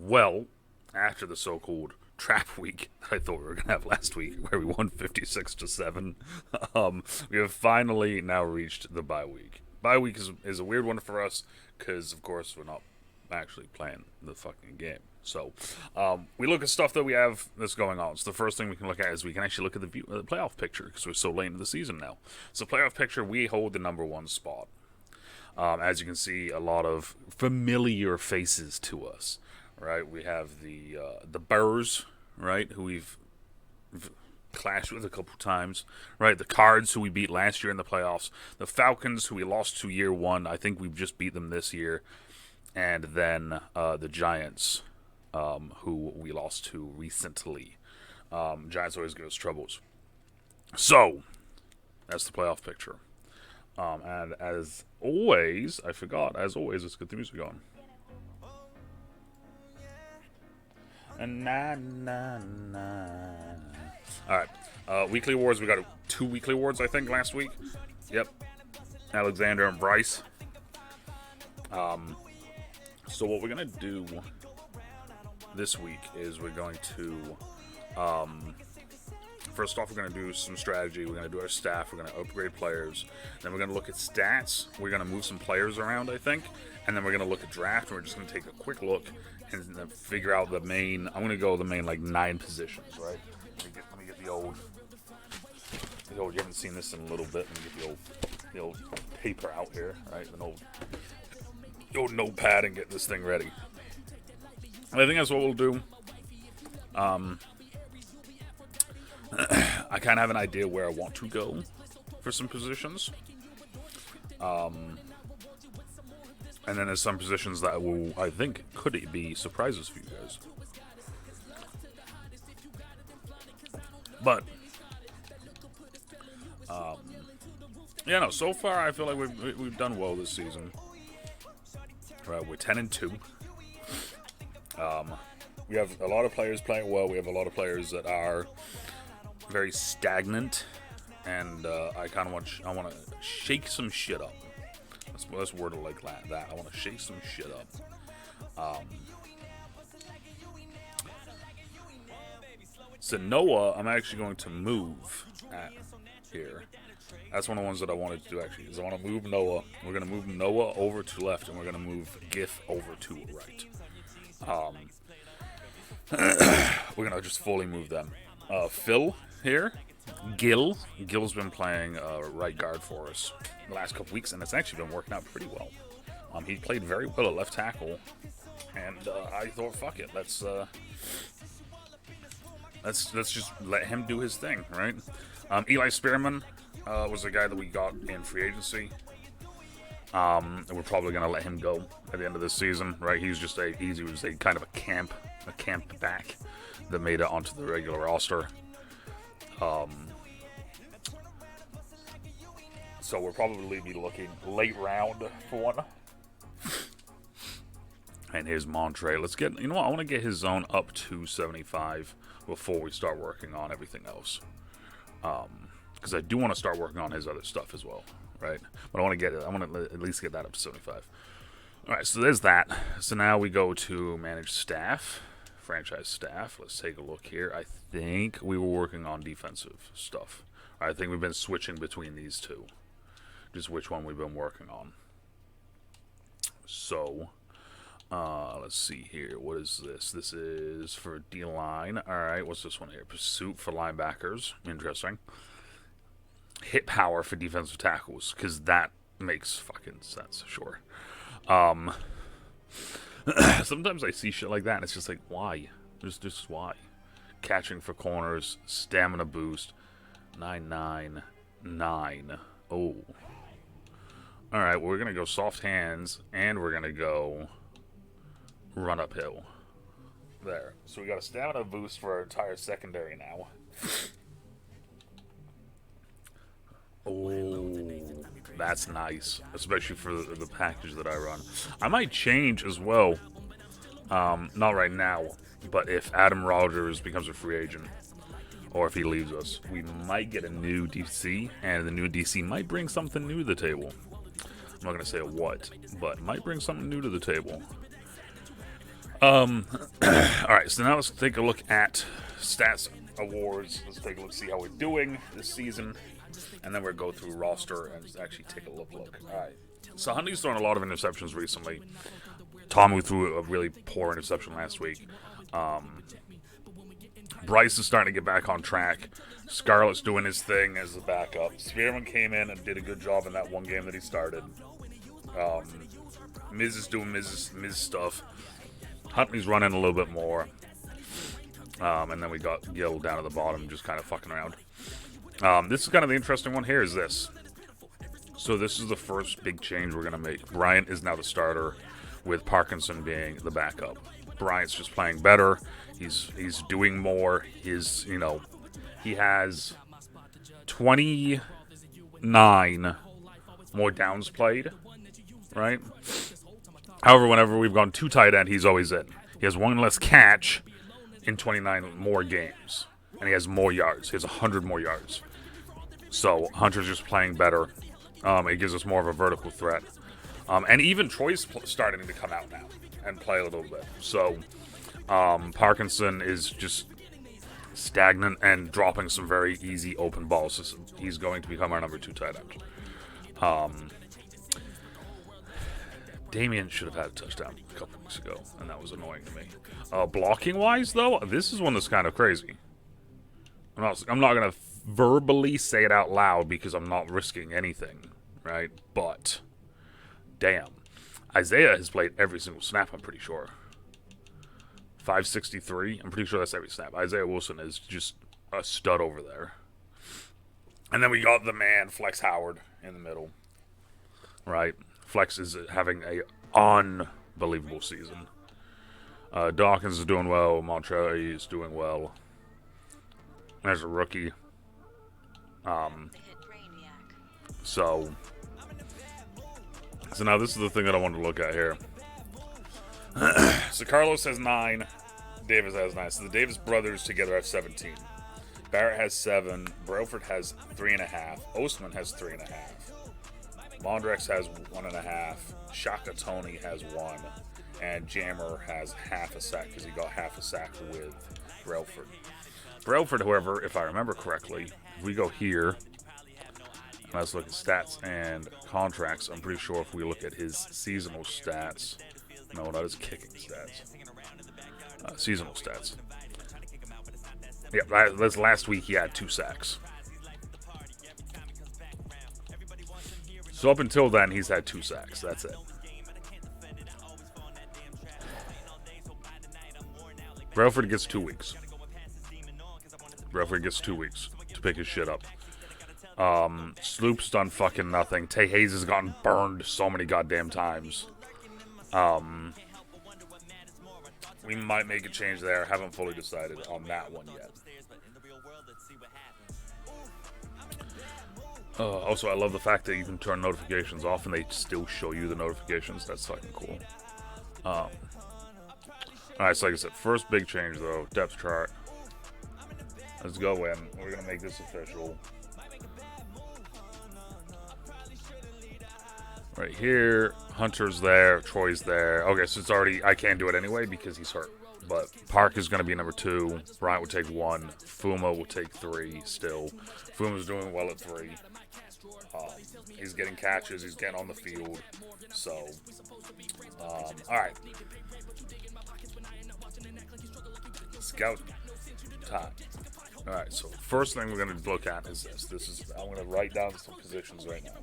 well, after the so-called trap week that I thought we were going to have last week, where we won 56-7, we have finally now reached the bye week. Bye week is a weird one for us because, of course, we're not actually playing the fucking game. So we look at stuff that we have that's going on. So the first thing we can look at is we can actually look at the playoff picture because we're so late in the season now. So playoff picture, we hold the number one spot. As you can see, a lot of familiar faces to us, right? We have the Bears, right, who we've clashed with a couple times, right? The Cards, who we beat last year in the playoffs. The Falcons, who we lost to year one. I think we've just beat them this year. And then the Giants, who we lost to recently. Giants always give us troubles. So, that's the playoff picture. And as always, I forgot, as always, let's get the music on. And na. Alright, weekly awards, we got 2 weekly awards, I think, last week. Yep. Alexander and Bryce. So what we're going to do this week is we're going to, first off, we're going to do some strategy. We're going to do our staff. We're going to upgrade players. Then we're going to look at stats. We're going to move some players around, I think. And then we're going to look at draft. And we're just going to take a quick look and then figure out the main, I'm going to go the main, 9 positions, right? Let me get the old, you haven't seen this in a little bit. Let me get the old paper out here, right? An old notepad and get this thing ready. I think that's what we'll do. I kind of have an idea where I want to go for some positions. And then there's some positions that I think could be surprises for you guys. But so far I feel like we've done well this season. Right, we're 10-2. We have a lot of players playing well. We have a lot of players that are very stagnant, and I want to shake some shit up. Let's word it like that. I want to shake some shit up. So Noah, I'm actually going to move at here. That's one of the ones that I wanted to do, actually, is I want to move Noah. We're going to move Noah over to left, and we're going to move GIF over to right. We're going to just fully move them. Phil here. Gil's been playing right guard for us the last couple weeks, and it's actually been working out pretty well. He played very well at left tackle, and I thought, fuck it, let's just let him do his thing, right? Eli Spearman was the guy that we got in free agency. And we're probably gonna let him go at the end of this season, right? He was a kind of a camp back that made it onto the regular roster. So we'll probably be looking late round for one. And here's Montre. Let's get, I want to get his zone up to 75 before we start working on everything else. Because I do want to start working on his other stuff as well, right? But I want to at least get that up to 75. All right, so there's that. So now we go to manage staff, franchise staff. Let's take a look here. I think we were working on defensive stuff. I think we've been switching between these two. Just which one we've been working on. So, let's see here. What is this? This is for D-line. All right, what's this one here? Pursuit for linebackers. Interesting. Hit power for defensive tackles, because that makes fucking sense, sure. Sometimes I see shit like that, and it's just like, why? Just why? Catching for corners, stamina boost, 999. Oh. Alright, we're going to go soft hands, and we're going to go run uphill. There. So we got a stamina boost for our entire secondary now. Oh, that's nice, especially for the package that I run. I might change as well, not right now, but if Adam Rogers becomes a free agent, or if he leaves us, we might get a new DC, and the new DC might bring something new to the table. I'm not going to say what, but might bring something new to the table. Alright, so now let's take a look at stats awards. Let's take a look, see how we're doing this season. And then we'll go through roster and actually take a look. Alright. So Huntley's thrown a lot of interceptions recently. Tom, who threw a really poor interception last week. Bryce is starting to get back on track. Scarlett's doing his thing as a backup. Spearman came in and did a good job in that one game that he started. Miz is doing Miz stuff. Huntley's running a little bit more. And then we got Gil down at the bottom just kind of fucking around. This is kind of the interesting one here is this. So this is the first big change we're going to make. Bryant is now the starter with Parkinson being the backup. Bryant's just playing better. He's doing more. He has 29 more downs played, right? However, whenever we've gone two tight end, he's always in. He has one less catch in 29 more games. And he has more yards. He has 100 more yards. So Hunter's just playing better. It gives us more of a vertical threat. And even Troy's starting to come out now and play a little bit. So Parkinson is just stagnant and dropping some very easy open balls. So he's going to become our number 2 tight end. Damian should have had a touchdown a couple weeks ago, and that was annoying to me. Blocking-wise, though, this is one that's kind of crazy. I'm not going to verbally say it out loud because I'm not risking anything, right? But, damn. Isaiah has played every single snap, I'm pretty sure. 563, I'm pretty sure that's every snap. Isaiah Wilson is just a stud over there. And then we got the man, Flex Howard, in the middle, right? Flex is having a unbelievable season. Dawkins is doing well. Montre is doing well. There's a rookie. So now this is the thing that I wanted to look at here. So Carlos has 9. Davis has 9. So the Davis brothers together have 17. Barrett has 7. Broford has 3.5. Ostman has 3.5. Mondrex has 1.5. Shaka Tony has 1. And Jammer has half a sack because he got half a sack with Brelford. Brelford, however, if I remember correctly, if we go here, and let's look at stats and contracts, I'm pretty sure if we look at his seasonal stats, no, not his kicking stats, seasonal stats. Yeah, this last week he had 2 sacks. So up until then, he's had 2 sacks. That's it. Brelford gets 2 weeks. Brelford gets 2 weeks to pick his shit up. Sloop's done fucking nothing. Tay Hayes has gotten burned so many goddamn times. We might make a change there. Haven't fully decided on that one yet. Also, I love the fact that you can turn notifications off and they still show you the notifications. That's fucking cool. Alright, so like I said, first big change though, depth chart. Let's go in. We're going to make this official. Right here, Hunter's there, Troy's there. Okay, so it's already, I can't do it anyway because he's hurt. But Park is going to be number 2. Bryant will take 1. Fuma will take 3 still. Fuma's doing well at 3. He's getting catches. He's getting on the field. So, all right. Scout time. All right, so first thing we're going to look at is this. I'm going to write down some positions right now.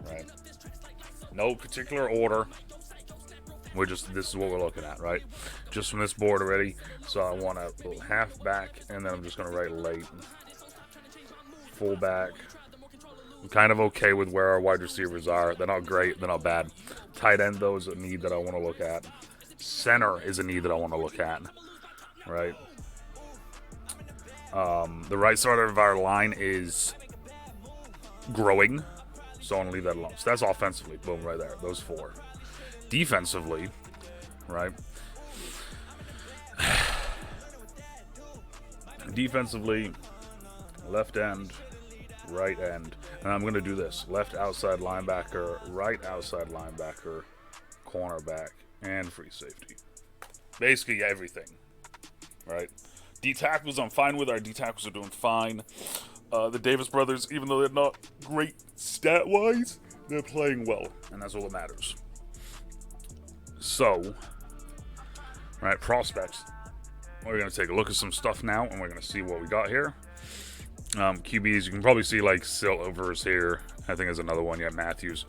Right. No particular order. This is what we're looking at, right? Just from this board already. So I want a little halfback, and then I'm just going to write late. Fullback. I'm kind of okay with where our wide receivers are. They're not great. They're not bad. Tight end, though, is a need that I want to look at. Center is a need that I want to look at, right? The right side of our line is growing, so I want to leave that alone. So that's offensively. Boom, right there. Those 4. Defensively, right? Defensively, left end, right end. And I'm going to do this. Left outside linebacker, right outside linebacker, cornerback, and free safety. Basically everything, right? D tackles I'm fine with. Our D tackles are doing fine. The Davis brothers, even though they're not great stat wise, they're playing well, and that's all that matters. So, right, prospects. We're gonna take a look at some stuff now, and we're gonna see what we got here. QBs, you can probably see like Silvers here. I think there's another one. Yeah, Matthews.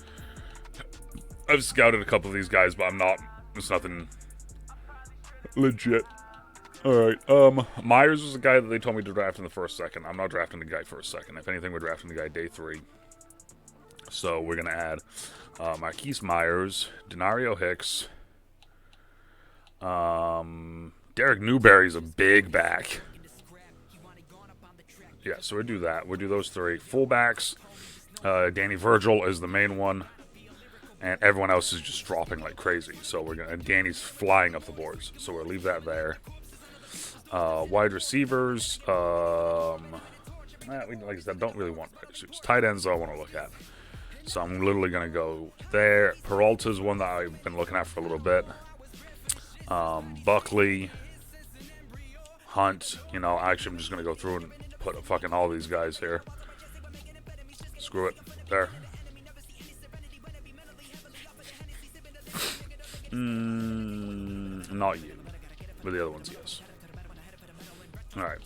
I've scouted a couple of these guys, but it's nothing legit. Alright, Myers was the guy that they told me to draft in the first second. I'm not drafting the guy first second. If anything, we're drafting the guy day 3. So we're going to add Marquise Myers, Denario Hicks. Derek Newberry's a big back. Yeah, so we'll do that. We'll do those 3. Fullbacks, Danny Virgil is the main one. And everyone else is just dropping like crazy. So and Danny's flying up the boards. So we'll leave that there. Wide receivers, like I said, don't really want wide receivers. Tight ends, I want to look at. So I'm literally going to go there. Peralta's one that I've been looking at for a little bit. Buckley, Hunt, actually I'm just going to go through and put fucking all these guys here. Screw it. There. Not you. But the other ones, yes. Alright.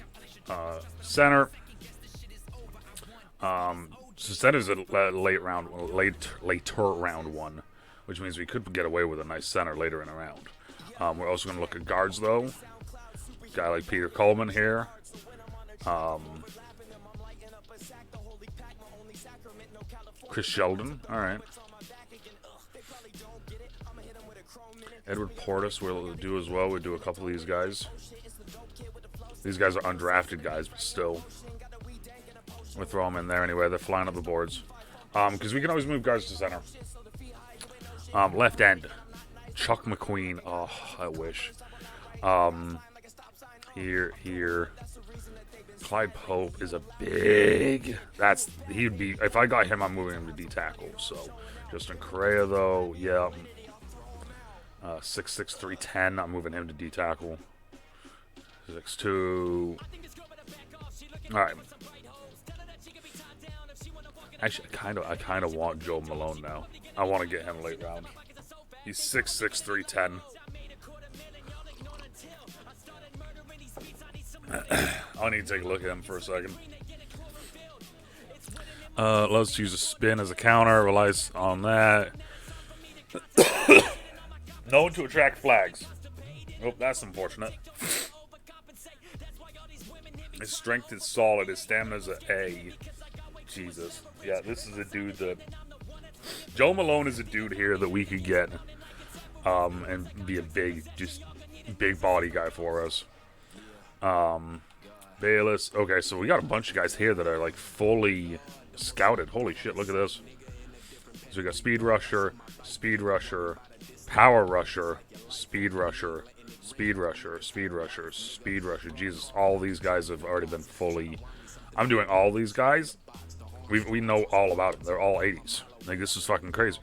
Center. So center's a later round one, which means we could get away with a nice center later in the round. We're also going to look at guards, though. A guy like Peter Coleman here. Chris Sheldon. Alright. Edward Portis we'll do as well. We'll do a couple of these guys. These guys are undrafted guys, but still. We'll throw them in there anyway. They're flying up the boards. Because we can always move guards to center. Left end. Chuck McQueen. Oh, I wish. Here. Clyde Pope is a big... He'd be... If I got him, I'm moving him to D-tackle. So, Justin Correa, though, yeah. 6'6", 310. I'm moving him to D-tackle. 6'2". Alright. Actually, I kind of want Joe Malone now. I want to get him late round. He's 6'6", 310. I need to take a look at him for a second. Let's use a spin as a counter. Relies on that. Known to attract flags. Oh, that's unfortunate. His strength is solid. His stamina's an A. Jesus. Yeah, this is a dude that... Joe Malone is a dude here that we could get. And be a big body guy for us. Bayless. Okay, so we got a bunch of guys here that are like fully scouted. Holy shit, look at this. So we got Speed Rusher, Power Rusher, Speed Rusher, Speed Rusher, Speed Rusher, Speed Rusher. Jesus, all these guys have already been fully... I'm doing all these guys. We know all about them. They're all 80s. Like, this is fucking crazy.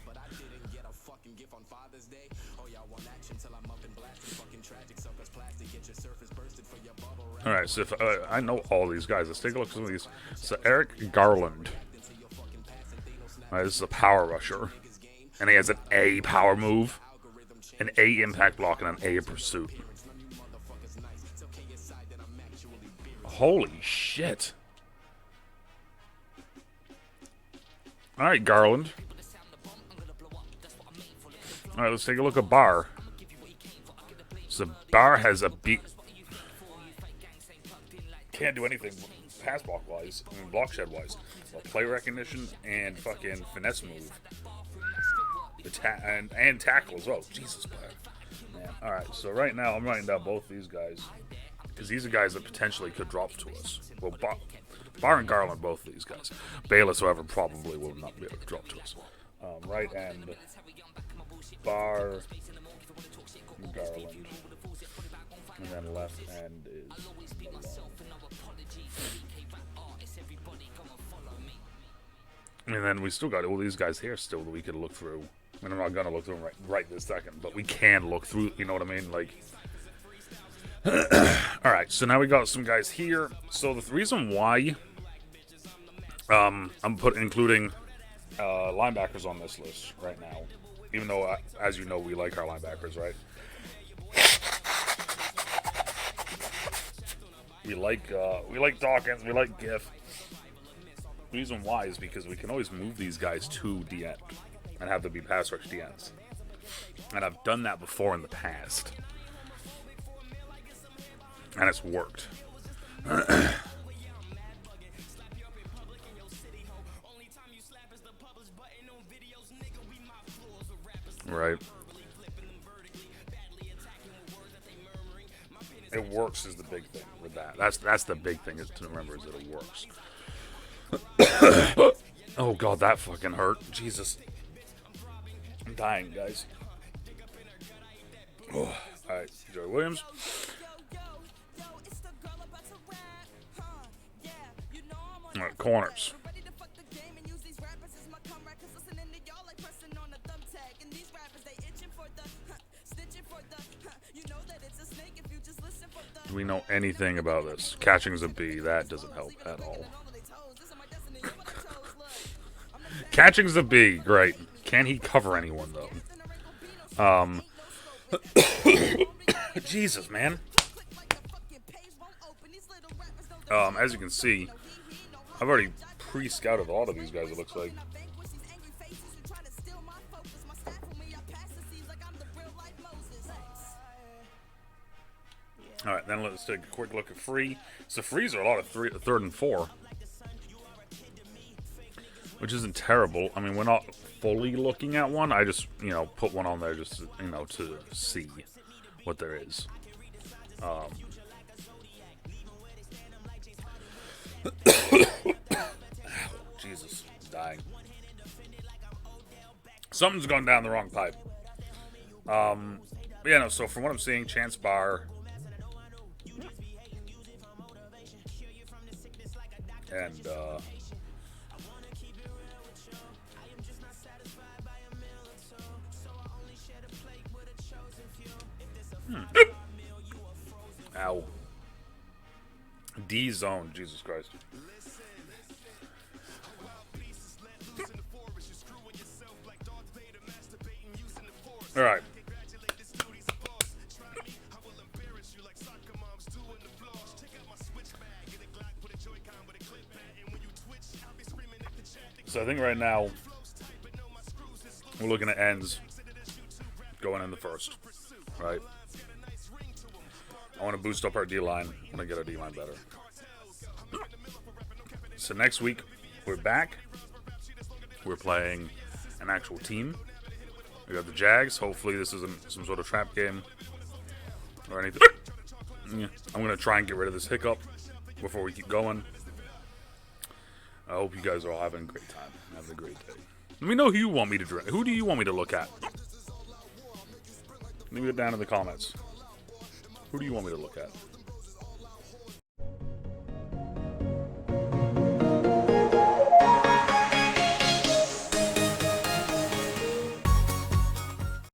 Alright, so if I know all these guys. Let's take a look at some of these. So Eric Garland. Alright, this is a power rusher. And he has an A power move, an A impact block, and an A pursuit. Holy shit. Alright, Garland. Alright, let's take a look at Barr. So Barr has a B. Can't do anything pass block wise, I mean block shed wise. Well, play recognition and fucking finesse move. And tackle as well. Jesus, man. Alright, so right now I'm writing down both these guys. Because these are guys that potentially could drop to us. Well, Barr and Garland, both of these guys. Bayless, however, probably will not be able to drop to us. Right end, Barr, Garland. And then left end is Malone. And then we still got all these guys here still that we could look through. I mean, I'm not going to look through them right this second, but we can look through, you know what I mean? Like, Alright, so now we got some guys here. So the reason why I'm including linebackers on this list right now, even though, as you know, we like our linebackers, right? We like Dawkins, we like Giff. The reason why is because we can always move these guys to DN and have them be pass rush DNs. And I've done that before in the past. And it's worked. Right. It works is the big thing with that. That's the big thing is to remember is that it works. Oh god, that fucking hurt. Jesus. I'm dying, guys. Oh, alright, Joey Williams. Alright, corners. Do we know anything about this? Catching's a B. That doesn't help at all. Catching's a B. Great. Can he cover anyone, though? Jesus, man. As you can see, I've already pre-scouted a lot of these guys, it looks like. Alright, then let's take a quick look at free. So frees are a lot of third and 4. Which isn't terrible. I mean, we're not fully looking at one. I just, put one on there just, to see what there is. Jesus, I'm dying. Something's gone down the wrong pipe. So from what I'm seeing, Chance Barr and ow. D zone, Jesus Christ. Alright. So I think right now we're looking at ends going in the first, right? I want to boost up our D-line. I want to get our D-line better. So next week, we're back. We're playing an actual team. We got the Jags. Hopefully this isn't some sort of trap game or anything. Yeah. I'm going to try and get rid of this hiccup before we keep going. I hope you guys are all having a great time. Having a great day. Let me know who you want me to drink. Who do you want me to look at? Leave it down in the comments. Who do you want me to look at?